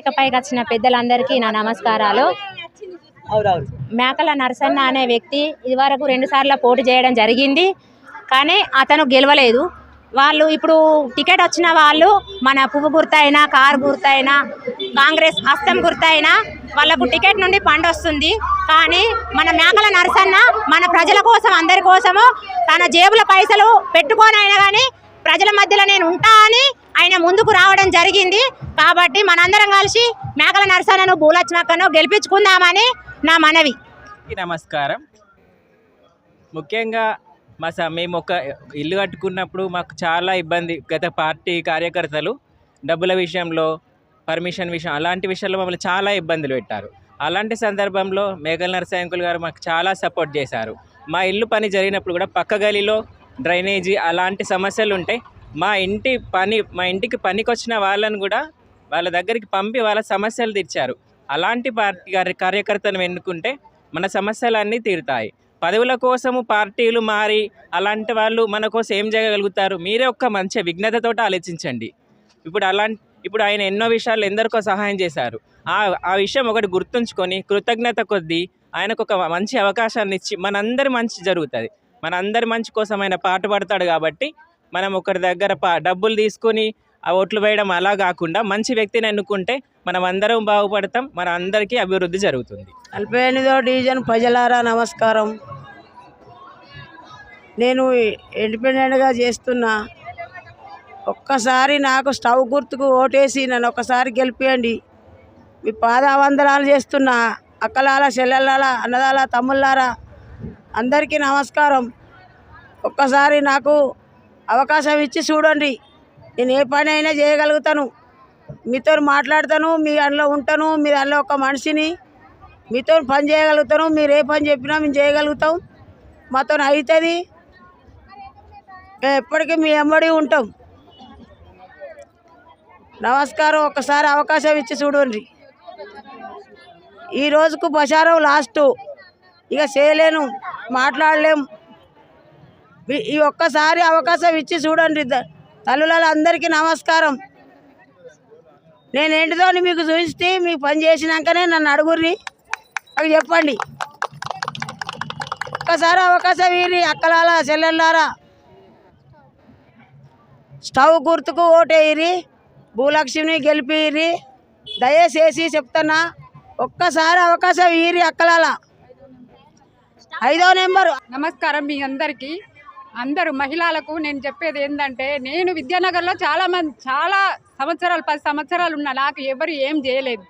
వేదికపైకి వచ్చిన పెద్దలందరికీ నా నమస్కారాలు. మేకల నరసన్న అనే వ్యక్తి ఇదివరకు 2 సార్లు పోటీ చేయడం జరిగింది, కానీ అతను గెలవలేదు. వాళ్ళు ఇప్పుడు టికెట్ వచ్చిన వాళ్ళు మన పువ్వు గుర్తైనా, కారు గుర్తైనా, కాంగ్రెస్ హస్తం గుర్తైనా వాళ్ళకు టికెట్ నుండి ఫండ్ వస్తుంది. కానీ మన మేకల నరసన్న మన ప్రజల కోసం, అందరి కోసము తన జేబుల పైసలు పెట్టుకొని అయినా కానీ ప్రజల మధ్యలో నేను ఉంటా అని ఆయన ముందుకు రావడం జరిగింది. కాబట్టి మనందరం కలిసి మేకల నరసన్నను, భూలక్ష్మక్కను గెలిపించుకుందామని నా మనవి. నమస్కారం. ముఖ్యంగా మేము ఒక ఇల్లు కట్టుకున్నప్పుడు మాకు చాలా ఇబ్బంది, గత పార్టీ కార్యకర్తలు డబ్బుల విషయంలో, పర్మిషన్ విషయం, అలాంటి విషయాల్లో మమ్మల్ని చాలా ఇబ్బందులు పెట్టారు. అలాంటి సందర్భంలో మేకల నరసయ్య అంకుల్ గారు మాకు చాలా సపోర్ట్ చేశారు. మా ఇల్లు పని జరిగినప్పుడు కూడా పక్క గలిలో డ్రైనేజీ అలాంటి సమస్యలు ఉంటాయి. మా ఇంటికి పనికి వచ్చిన వాళ్ళని కూడా వాళ్ళ దగ్గరికి పంపి వాళ్ళ సమస్యలు తీర్చారు. అలాంటి పార్టీ కార్యకర్తను ఎన్నుకుంటే మన సమస్యలన్నీ తీరుతాయి. పదవుల కోసము పార్టీలు మారి అలాంటి వాళ్ళు మన కోసం ఏం చేయగలుగుతారు? మీరే ఒక్క మంచి విఘ్నతతో ఆలోచించండి. ఇప్పుడు ఆయన ఎన్నో విషయాలు ఎందరికో సహాయం చేశారు. ఆ విషయం ఒకటి గుర్తుంచుకొని కృతజ్ఞత కొద్దీ ఆయనకు ఒక మంచి అవకాశాన్ని ఇచ్చి మనందరి మంచి జరుగుతుంది. మనందరి మంచి కోసం ఆయన పాటుపడతాడు. కాబట్టి మనం ఒకరి దగ్గర డబ్బులు తీసుకొని ఆ ఓట్లు వేయడం అలా కాకుండా మంచి వ్యక్తిని ఎన్నుకుంటే మనం అందరం బాగుపడతాం, మన అందరికీ అభివృద్ధి జరుగుతుంది. 48వ డివిజన్ ప్రజలారా నమస్కారం. నేను ఇండిపెండెంట్గా చేస్తున్నా. ఒక్కసారి నాకు స్టవ్ గుర్తుకు ఓటేసి నన్ను ఒక్కసారి గెలిపియండి. మీ పాదావందనాలు చేస్తున్నా. అక్కలాల, చెల్లెళ్ళ, అన్నదాల, తమ్ముళ్ళారా అందరికీ నమస్కారం. ఒక్కసారి నాకు అవకాశం ఇచ్చి చూడండి. నేను ఏ పని అయినా చేయగలుగుతాను, మీతో మాట్లాడతాను, మీ దాంట్లో ఉంటాను, మీ దాంట్లో ఒక మనిషిని, మీతో పని చేయగలుగుతాను. మీరు ఏ పని చెప్పినా మేము చేయగలుగుతాం, మాతో అవుతుంది. ఎప్పటికీ మీ వెంబడి ఉంటాం. నమస్కారం. ఒక్కసారి అవకాశం ఇచ్చి చూడండి. ఈ రోజుకు ప్రచారం లాస్ట్, ఇక చేయలేను, మాట్లాడలేం. ఈ ఒక్కసారి అవకాశం ఇచ్చి చూడండి. తల్లులందరికీ నమస్కారం. నేనేంటిదో మీకు చూస్తే మీకు పని చేసినాకనే నన్ను అడుగుర్రి, అవి చెప్పండి. ఒక్కసారి అవకాశం ఇరి. అక్కలారా, చెల్లెళ్ళారా స్టవ్ గుర్తుకు ఓటేయిరి, భూలక్ష్మిని గెలిపిరి. దయచేసి చెప్తున్నా, ఒక్కసారి అవకాశం ఇరి. అక్కలాల 5వ నెంబరు. నమస్కారం మీ అందరికీ. అందరూ మహిళలకు నేను చెప్పేది ఏంటంటే, నేను విద్యానగర్లో చాలా సంవత్సరాలు 10 సంవత్సరాలు ఉన్నా. నాకు ఎవరు ఏం చేయలేదు.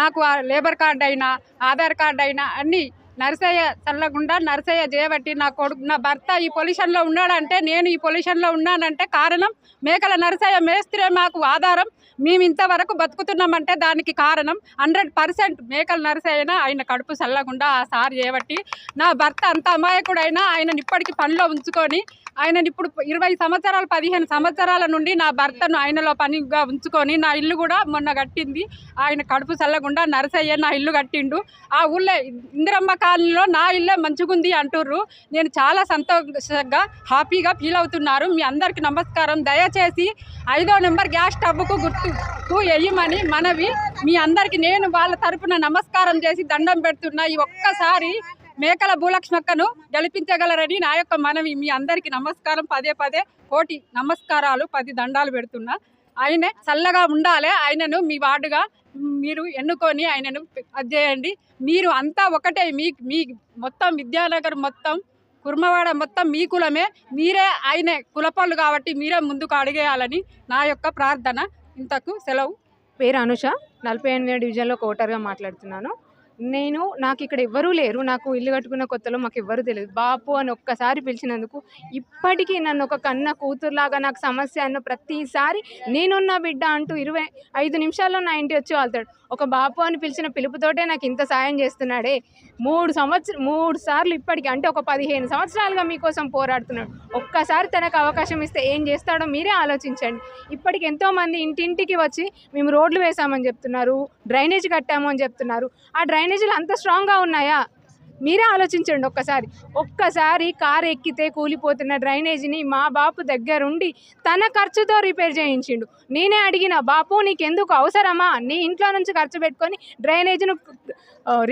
నాకు లేబర్ కార్డు అయినా, ఆధార్ కార్డు అయినా అన్నీ నరసయ్య చల్లకుండా నరసయ్య చేయబట్టి నా భర్త ఈ పొజిషన్లో ఉన్నాడంటే, నేను ఈ పొజిషన్లో ఉన్నానంటే కారణం మేకల నరసయ్య మేస్త్రే మాకు ఆధారం. మేము ఇంతవరకు బతుకుతున్నామంటే దానికి కారణం 100% మేకల నరసయ్యన. ఆయన కడుపు చల్లకుండా ఆ సార్ చేయబట్టి నా భర్త అంత అమాయకుడైనా ఆయనని ఇప్పటికీ పనిలో ఉంచుకొని, ఆయనని ఇప్పుడు 20 సంవత్సరాలు 15 సంవత్సరాల నుండి నా భర్తను ఆయనలో పనిగా ఉంచుకొని నా ఇల్లు కూడా మొన్న కట్టింది. ఆయన కడుపు చల్లకుండా నరసయ్య నా ఇల్లు కట్టిండు. ఆ ఊళ్ళో ఇందిరమ్మ కాలనీలో నా ఇల్లే మంచిగుంది అంటుర్రు. నేను చాలా సంతోషంగా హ్యాపీగా ఫీల్ అవుతున్నారు. మీ అందరికీ నమస్కారం. దయచేసి 5వ నెంబర్ గ్యాస్ స్టవ్కు గుర్తుకు వేయమని మనవి. మీ అందరికీ నేను వాళ్ళ తరపున నమస్కారం చేసి దండం పెడుతున్నా. ఈ ఒక్కసారి మేకల భూలక్ష్మక్కను గెలిపించగలరని నా యొక్క మనవి. మీ అందరికీ నమస్కారం. పదే కోటి నమస్కారాలు, 10 దండాలు పెడుతున్నా. ఆయనే చల్లగా ఉండాలి. ఆయనను మీ వార్డుగా మీరు ఎన్నుకొని ఆయనను అది చేయండి. మీరు అంతా ఒకటే. మీ మొత్తం విద్యానగర్ మొత్తం, కుర్మవాడ మొత్తం మీ కులమే. మీరే ఆయనే కులపళ్ళు కాబట్టి మీరే ముందుకు అడిగేయాలని నా యొక్క ప్రార్థన. ఇంతకు సెలవు. పేరు అనుష, 48వ డివిజన్లో ఓటర్గా మాట్లాడుతున్నాను. నాకు ఇక్కడ ఎవ్వరూ లేరు. నాకు ఇల్లు కట్టుకున్న కొత్తలో మాకు ఎవ్వరూ తెలియదు. బాపు అని ఒక్కసారి పిలిచినందుకు ఇప్పటికీ నన్ను ఒక కన్న కూతురులాగా, నాకు సమస్య అన్న ప్రతిసారి నేనున్న బిడ్డ అంటూ 25 నిమిషాల్లో నా ఇంటి వచ్చి వాళ్తాడు. ఒక బాపు అని పిలిచిన పిలుపుతోటే నాకు ఇంత సాయం చేస్తున్నాడే. 3 సార్లు ఇప్పటికీ, అంటే ఒక 15 సంవత్సరాలుగా మీకోసం పోరాడుతున్నాడు. ఒక్కసారి తనకు అవకాశం ఇస్తే ఏం చేస్తాడో మీరే ఆలోచించండి. ఇప్పటికి ఎంతోమంది ఇంటింటికి వచ్చి మేము రోడ్లు వేసామని చెప్తున్నారు, డ్రైనేజ్ కట్టాము అని చెప్తున్నారు. ఆ డ్రైనేజీలు అంత స్ట్రాంగ్గా ఉన్నాయా? మీరే ఆలోచించండి ఒక్కసారి కారు ఎక్కితే కూలిపోతున్న డ్రైనేజీని మా బాపు దగ్గరుండి తన ఖర్చుతో రిపేర్ చేయించిండు. నేనే అడిగిన, బాపు నీకెందుకు అవసరమా, నీ ఇంట్లో నుంచి ఖర్చు పెట్టుకొని డ్రైనేజీను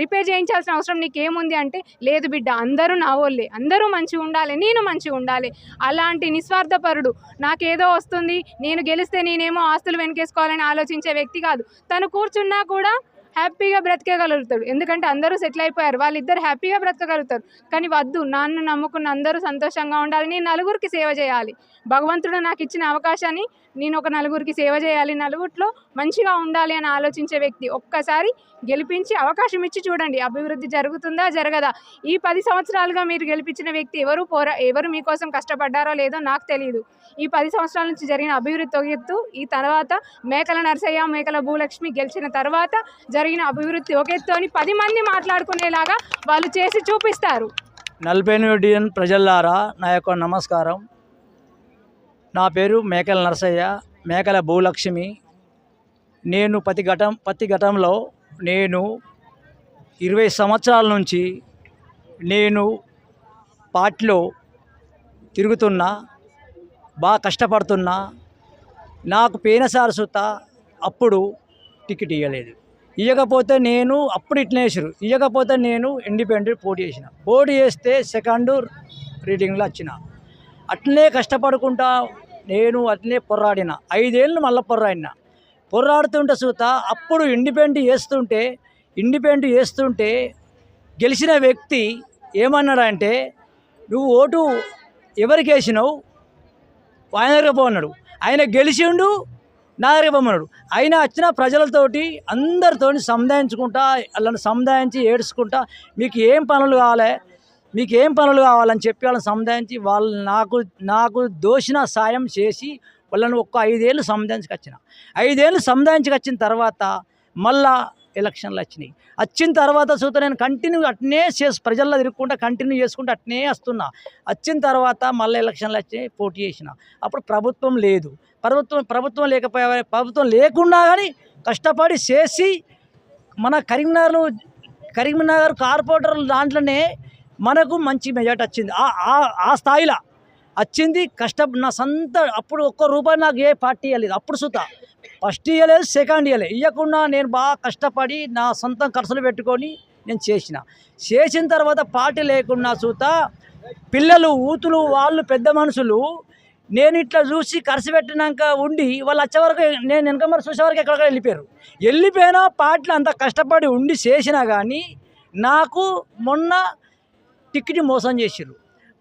రిపేర్ చేయించాల్సిన అవసరం నీకేముంది అంటే, లేదు బిడ్డ, అందరూ నా వాళ్ళే, అందరూ మంచిగా ఉండాలి, నేను మంచిగా ఉండాలి. అలాంటి నిస్వార్థపరుడు, నాకేదో వస్తుంది, నేను గెలిస్తే నేనేమో ఆస్తులు వెనకేసుకోవాలని ఆలోచించే వ్యక్తి కాదు. తను కూర్చున్నా కూడా హ్యాపీగా బ్రతికేయగలుగుతాడు. ఎందుకంటే అందరూ సెటిల్ అయిపోయారు, వాళ్ళిద్దరు హ్యాపీగా బ్రతకగలుగుతారు. కానీ వద్దు, నన్ను నమ్ముకున్న అందరూ సంతోషంగా ఉండాలి, నేను నలుగురికి సేవ చేయాలి. భగవంతుడు నాకు ఇచ్చిన అవకాశాన్ని నేను ఒక నలుగురికి సేవ చేయాలి, నలుగురిలో మంచిగా ఉండాలి అని ఆలోచించే వ్యక్తి. ఒక్కసారి గెలిపించి అవకాశం ఇచ్చి చూడండి, అభివృద్ధి జరుగుతుందా జరగదా. ఈ 10 సంవత్సరాలుగా మీరు గెలిపించిన వ్యక్తి ఎవరు మీకోసం కష్టపడ్డారో లేదో నాకు తెలియదు. ఈ 10 సంవత్సరాల నుంచి జరిగిన అభివృద్ధి ఒక ఎత్తు, ఈ తర్వాత మేకల నరసయ్య, మేకల భూలక్ష్మి గెలిచిన తర్వాత జరిగిన అభివృద్ధి ఒక ఎత్తు అని 10 మంది మాట్లాడుకునేలాగా వాళ్ళు చేసి చూపిస్తారు. 48 డివిజన్ ప్రజలారా, నా యొక్క నమస్కారం. నా పేరు మేకల నరసయ్య, మేకల భూలక్ష్మి. నేను ప్రతి ఘటంలో నేను 20 సంవత్సరాల నుంచి నేను పార్టీలో తిరుగుతున్నా, బాగా కష్టపడుతున్నా. నాకు పోయినసారి సుత అప్పుడు టికెట్ ఇవ్వకపోతే నేను అప్పుడు ఇట్లేసారు, ఇవ్వకపోతే నేను ఇండిపెండెంట్ పోటీ చేస్తే సెకండ్ రీడింగ్లో వచ్చిన. అట్లనే కష్టపడుకుంటా నేను అట్లనే పొర్రాడిన 5 ఏళ్ళు. మళ్ళీ పొర్రాడుతుంటే సుత అప్పుడు ఇండిపెండెంట్ చేస్తుంటే గెలిచిన వ్యక్తి ఏమన్నాడంటే, నువ్వు ఓటు ఎవరికి వేసినావు, ఆయన దగ్గర పోన్నాడు. ఆయన గెలిచిండు, నా దగ్గర పోమన్నాడు. ఆయన వచ్చిన ప్రజలతోటి అందరితో సముదాయించుకుంటా, వాళ్ళని సముదాయించి ఏడ్చుకుంటా, మీకు ఏం పనులు కావాలని చెప్పి వాళ్ళని సముదాయించి వాళ్ళు నాకు దోషిన సాయం చేసి వాళ్ళని ఒక్క 5 ఏళ్ళు సముదాయించుకొచ్చిన. 5 ఏళ్ళు సముదాయించుకొచ్చిన తర్వాత మళ్ళా ఎలక్షన్లు వచ్చిన తర్వాత చూస్తే నేను కంటిన్యూ అట్నే ప్రజల్లో తిరుగుకుంటా కంటిన్యూ చేసుకుంటూ అట్నే వస్తున్నా. వచ్చిన తర్వాత మళ్ళీ ఎలక్షన్లు వచ్చి పోటీ చేసిన. అప్పుడు ప్రభుత్వం లేదు, ప్రభుత్వం ప్రభుత్వం లేకుండా కానీ కష్టపడి చేసి మన కరీంనగర్ కార్పొరేటర్ దాంట్లోనే మనకు మంచి మెజార్టీ వచ్చింది. ఆ స్థాయిలో వచ్చింది. నా సొంత అప్పుడు ₹1 నాకు ఏ పార్టీ ఇవ్వలేదు. అప్పుడు సుత ఫస్ట్ ఇవ్వలేదు, సెకండ్ ఇవ్వకుండా నేను బాగా కష్టపడి నా సొంతం ఖర్చులు పెట్టుకొని నేను చేసిన తర్వాత పార్టీ లేకున్నా సుత పిల్లలు ఊతులు వాళ్ళు పెద్ద మనుషులు నేను ఇట్లా చూసి ఖర్చు పెట్టినాక ఉండి వాళ్ళు వచ్చే వరకు నేను వెనక మరి చూసే వరకు ఎక్కడికి వెళ్ళిపోయినా పార్టీలు అంత కష్టపడి ఉండి చేసినా కానీ నాకు మొన్న టికెట్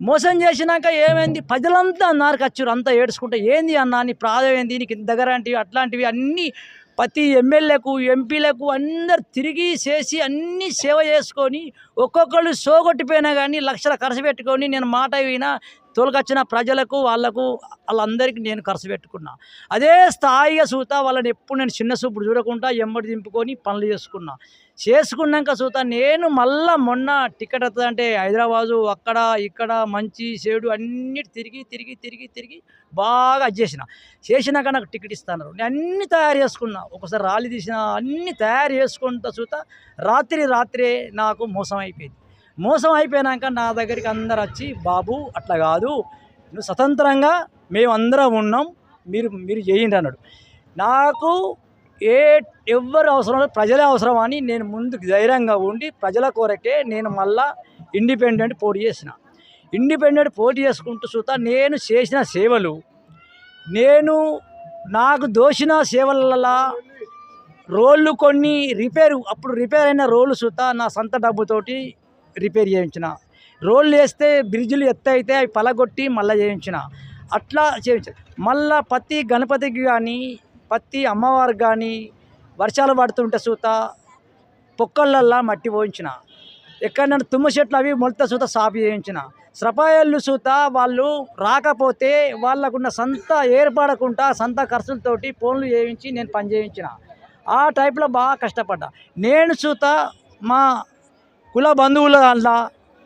మోసం చేసినాక ఏమైంది, ప్రజలంతా అన్నారు వచ్చారు, అంతా ఏడ్చుకుంటే ఏంది అన్నా నీ ప్రాధం ఏంది, నీకు దగ్గర అట్లాంటివి అన్నీ ప్రతి ఎమ్మెల్యేకు ఎంపీలకు అందరు తిరిగి చేసి అన్నీ సేవ చేసుకొని ఒక్కొక్కళ్ళు సోగొట్టిపోయినా కానీ లక్షల ఖర్చు పెట్టుకొని నేను మాట వినా తోలుకొచ్చిన ప్రజలకు వాళ్ళందరికీ నేను ఖర్చు పెట్టుకున్నా. అదే స్థాయిగా చూత వాళ్ళని ఎప్పుడు నేను చిన్న చూపుడు చూడకుండా ఎమ్మడి దింపుకొని పనులు చేసుకున్నాక చూత నేను మళ్ళా మొన్న టికెట్ వస్తుందంటే హైదరాబాదు అక్కడ ఇక్కడ మంచి చెడు అన్నీ తిరిగి బాగా చేసినాక నాకు టికెట్ ఇస్తున్నారు. నేను అన్నీ తయారు చేసుకున్నా, ఒకసారి రాలి తీసిన అన్నీ తయారు చేసుకుంటా చూత రాత్రే నాకు మోసం అయిపోయినాక నా దగ్గరికి అందరు వచ్చి, బాబు అట్లా కాదు, నువ్వు స్వతంత్రంగా మేమందరం ఉన్నాం, మీరు చేయండి అన్నాడు. నాకు ఎవ్వరు అవసరం లేదు, ప్రజలే అవసరం అని నేను ముందుకు ధైర్యంగా ఉండి ప్రజల కొరకే నేను మళ్ళా ఇండిపెండెంట్ పోటీ చేసుకుంటూ చూత నేను చేసిన సేవలు, నాకు దోచిన సేవలలో రోళ్ళు కొన్ని అప్పుడు రిపేర్ అయిన రోళ్ళు చూత నా సొంత డబ్బుతోటి రిపేర్ చేయించిన. రోళ్ళు వేస్తే బ్రిడ్జిలు ఎత్తైతే అవి పలగొట్టి మళ్ళీ చేయించిన. అట్లా మళ్ళా ప్రతి గణపతికి కానీ ప్రతి అమ్మవారికి కానీ వర్షాలు పడుతుంటే చూత పొక్కళ్ళల్లా మట్టి పోయించిన. ఎక్కడైనా తుమ్మ చెట్లు అవి మొలత చూత సాపు చేయించిన. సఫాయిలు చూత వాళ్ళు రాకపోతే వాళ్ళకున్న సొంత ఏర్పడకుండా సొంత ఖర్చులతోటి ఫోన్లు చేయించి నేను పని చేయించిన. ఆ టైప్లో బాగా కష్టపడ్డా. నేను చూత మా కుల బంధువుల దాంట్లో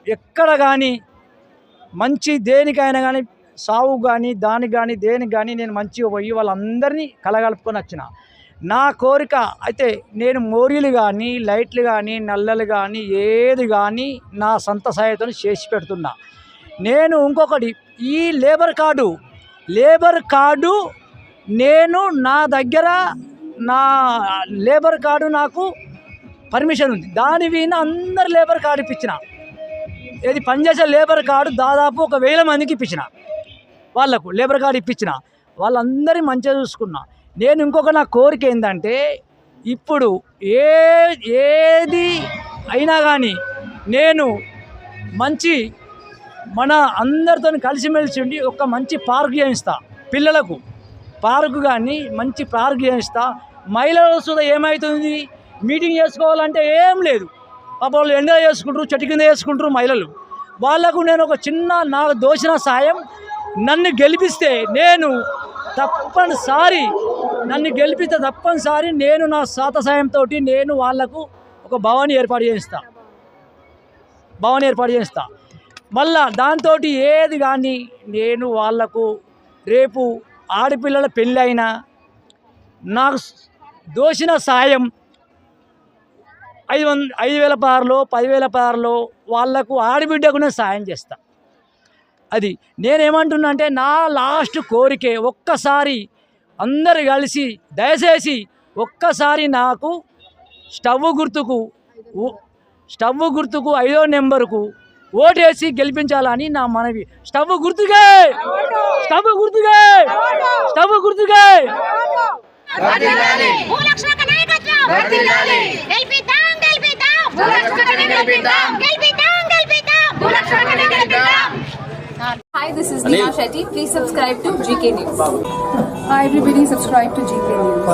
ఎక్కడ కానీ మంచి దేనికైనా కానీ సావు కానీ దానికి కానీ దేనికి కానీ నేను మంచిగా పోయి వాళ్ళందరినీ కలగలుపుకొని వచ్చిన. నా కోరిక అయితే నేను మోరీలు కానీ లైట్లు కానీ నల్లలు కానీ ఏది కానీ నా సొంత సాయంతో చేసి పెడుతున్నా. నేను ఇంకొకటి ఈ లేబర్ కార్డు నేను నా దగ్గర నా లేబర్ కార్డు నాకు పర్మిషన్ ఉంది. దాని మీద అందరు లేబర్ కార్డు ఇప్పించిన, ఏది పనిచేసే లేబర్ కార్డు దాదాపు 1000 మందికి ఇప్పించిన, వాళ్ళకు లేబర్ కార్డు ఇప్పించిన, వాళ్ళందరి మంచిగా చూసుకున్నా. నేను ఇంకొక నా కోరిక ఏంటంటే ఇప్పుడు ఏది అయినా కానీ నేను మంచి మన అందరితో కలిసిమెలిసి ఉండి ఒక మంచి పార్క్ చేయిస్తా, పిల్లలకు పార్కు కానీ మంచి పార్క్ చేయిస్తా. మహిళలు సుధా ఏమవుతుంది, మీటింగ్ చేసుకోవాలంటే ఏం లేదు, పాప వాళ్ళు ఎంజాయ్ చేసుకుంటారు, చెట్టు కింద చేసుకుంటారు మహిళలు. వాళ్ళకు నేను ఒక చిన్న నాకు దోచిన సాయం, నన్ను గెలిపిస్తే నేను తప్పనిసరి నేను నా శాత సాయంతో నేను వాళ్లకు ఒక భవన్ ఏర్పాటు చేయిస్తా. మళ్ళా దాంతో ఏది కానీ నేను వాళ్లకు రేపు ఆడపిల్లల పెళ్ళి అయినా నాకు దోచిన సాయం 5,000 పార్లో 10,000 పార్లో వాళ్లకు ఆడబిడ్డకు నేను సాయం చేస్తా. అది నేనేమంటున్నా అంటే నా లాస్ట్ కోరికే, ఒక్కసారి అందరు కలిసి దయచేసి ఒక్కసారి నాకు స్టవ్ గుర్తుకు 5వ నెంబర్కు ఓటేసి గెలిపించాలని నా మనవి. స్టవ్ గుర్తుకే. Hi, this is Neha Shetty. Please subscribe to GK News. Hi everybody, subscribe to GK News.